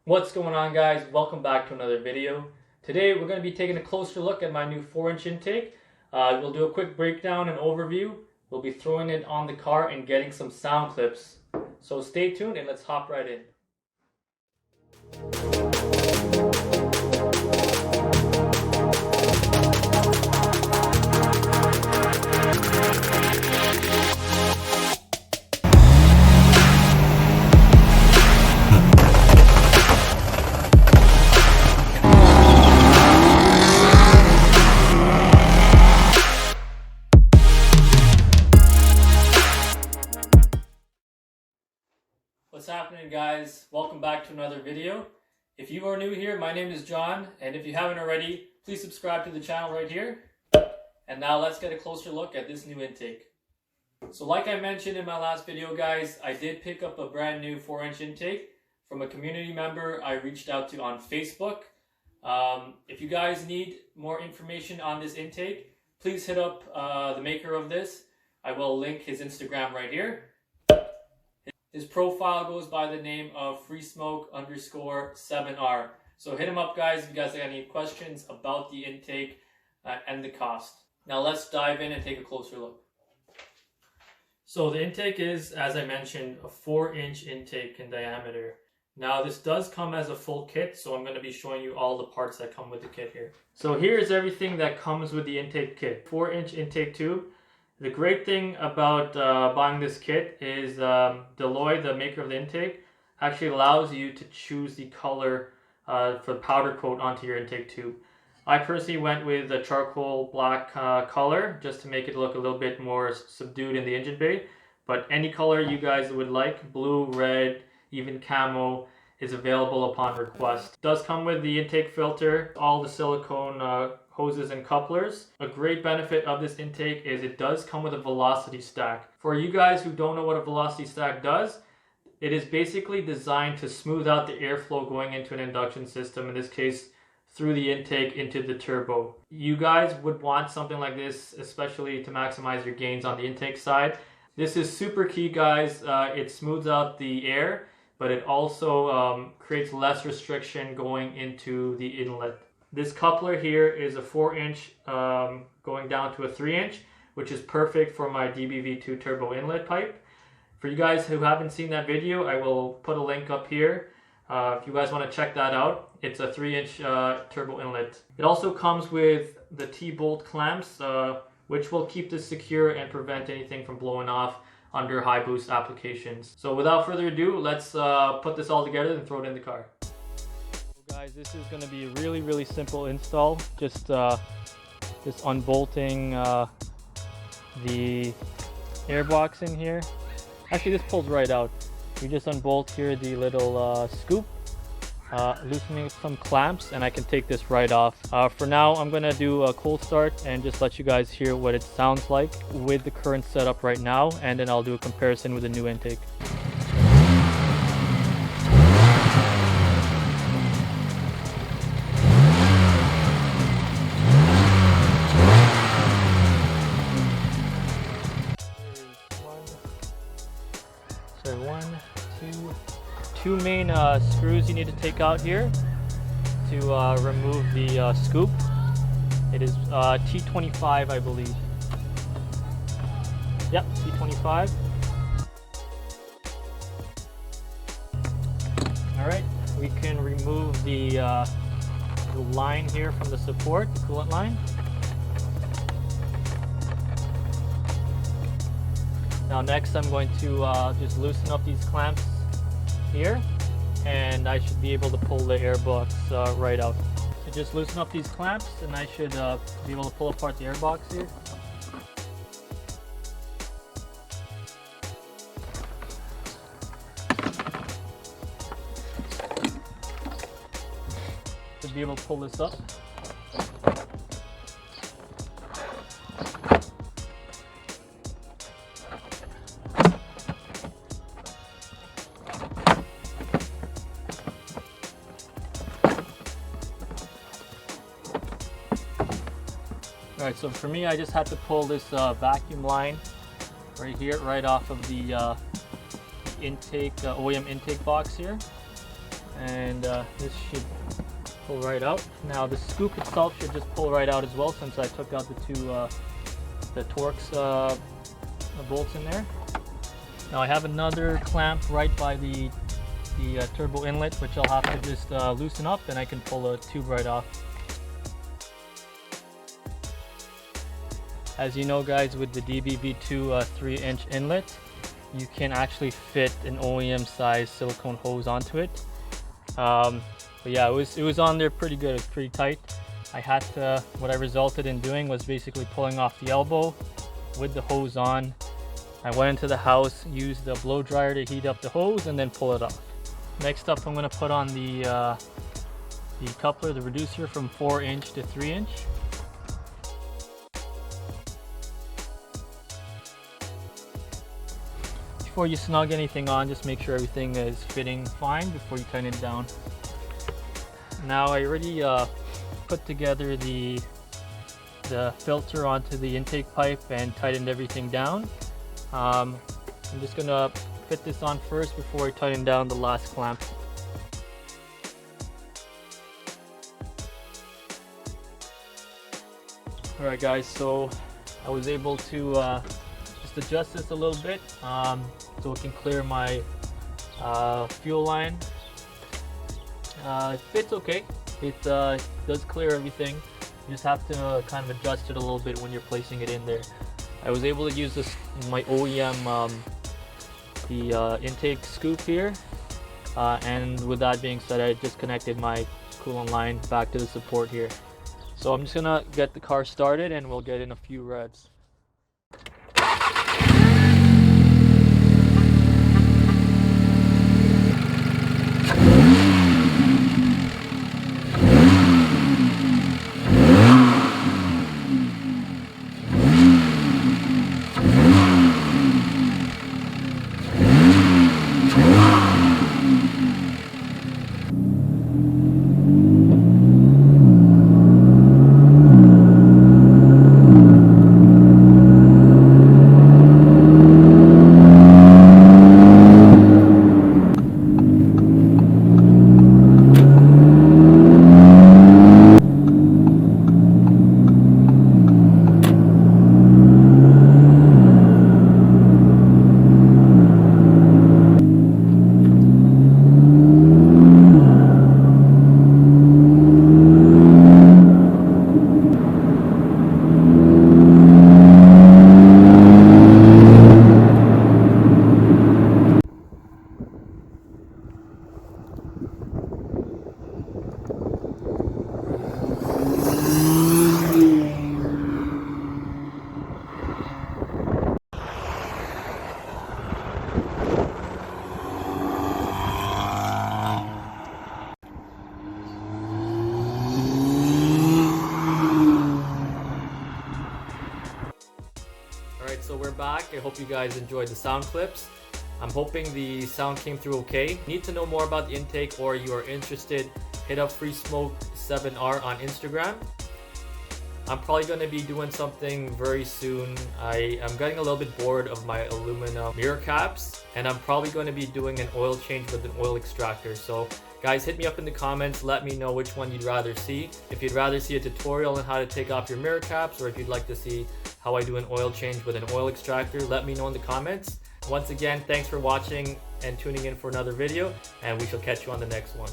What's going on, guys? Welcome back to another video. Today we're going to be taking a closer look at my new 4-inch intake. We'll do a quick breakdown and overview. We'll be throwing it on the car and getting some sound clips. So stay tuned and let's hop right in. What's happening, guys? Welcome back to another video. If you are new here, my name is John, and if you haven't already, please subscribe to the channel right here. And now let's get a closer look at this new intake. So like I mentioned in my last video, guys, I did pick up a brand new 4-inch intake from a community member I reached out to on Facebook. If you guys need more information on this intake, please hit up the maker of this. I will link his Instagram right here. His profile goes by the name of freesmoke_7R. So hit him up, guys, if you guys have any questions about the intake and the cost. Now let's dive in and take a closer look. So the intake is, as I mentioned, a 4-inch intake in diameter. Now this does come as a full kit, so I'm going to be showing you all the parts that come with the kit here. So here's everything that comes with the intake kit. 4-inch intake tube. The great thing about buying this kit is Deloy, the maker of the intake, actually allows you to choose the color for powder coat onto your intake tube. I personally went with a charcoal black color just to make it look a little bit more subdued in the engine bay. But any color you guys would like, blue, red, even camo, is available upon request. It does come with the intake filter, all the silicone hoses and couplers. A great benefit of this intake is it does come with a velocity stack. For you guys who don't know what a velocity stack does, it is basically designed to smooth out the airflow going into an induction system, in this case through the intake into the turbo. You guys would want something like this, especially to maximize your gains on the intake side. This is super key, guys. It smooths out the air, but it also creates less restriction going into the inlet. This coupler here is a 4-inch going down to a 3-inch, which is perfect for my DBV2 turbo inlet pipe. For you guys who haven't seen that video, I will put a link up here. If you guys want to check that out, it's a 3-inch turbo inlet. It also comes with the T-bolt clamps, which will keep this secure and prevent anything from blowing off under high boost applications. So without further ado, let's put this all together and throw it in the car. Guys, this is going to be a really simple install. Just unbolting the airbox in here. Actually, this pulls right out. You just unbolt here the little scoop, loosening some clamps, and I can take this right off. For now, I'm going to do a cold start and just let you guys hear what it sounds like with the current setup right now, and then I'll do a comparison with the new intake. Two main screws you need to take out here to remove the scoop. It is T25, I believe. Yep, T25. Alright, we can remove the line here from the support, the coolant line. Now next I'm going to just loosen up these clamps here, and I should be able to pull the airbox right out. So just loosen up these clamps and I should be able to pull apart the airbox here. Should be able to pull this up. Alright, so for me, I just had to pull this vacuum line right here, right off of the intake OEM intake box here. and this should pull right out. Now the scoop itself should just pull right out as well, since I took out the two the Torx bolts in there. Now I have another clamp right by the turbo inlet, which I'll have to just loosen up, and I can pull a tube right off. As you know, guys, with the DBV2 3-inch inlet, you can actually fit an OEM size silicone hose onto it. But yeah, it was on there pretty good. It's pretty tight. I had to, what I resulted in doing was basically pulling off the elbow with the hose on. I went into the house, used the blow dryer to heat up the hose, and then pull it off. Next up, I'm going to put on the coupler, the reducer, from 4-inch to 3-inch. Before you snug anything on, just make sure everything is fitting fine before you tighten it down. Now I already put together the filter onto the intake pipe and tightened everything down. I'm just gonna fit this on first before I tighten down the last clamp. Alright guys, so I was able to just adjust this a little bit so it can clear my fuel line. It fits okay. It does clear everything. You just have to kind of adjust it a little bit when you're placing it in there. I was able to use this my OEM the intake scoop here, and with that being said, I just connected my coolant line back to the support here. So I'm just gonna get the car started and we'll get in a few revs. So we're back. I hope you guys enjoyed the sound clips. I'm hoping the sound came through okay. Need to know more about the intake, or you are interested, hit up Free Smoke 7R on Instagram. I'm probably going to be doing something very soon. I am getting a little bit bored of my aluminum mirror caps, and I'm probably going to be doing an oil change with an oil extractor. So guys, hit me up in the comments, let me know which one you'd rather see. If you'd rather see a tutorial on how to take off your mirror caps, or if you'd like to see how I do an oil change with an oil extractor, let me know in the comments. Once again, thanks for watching and tuning in for another video, and we shall catch you on the next one.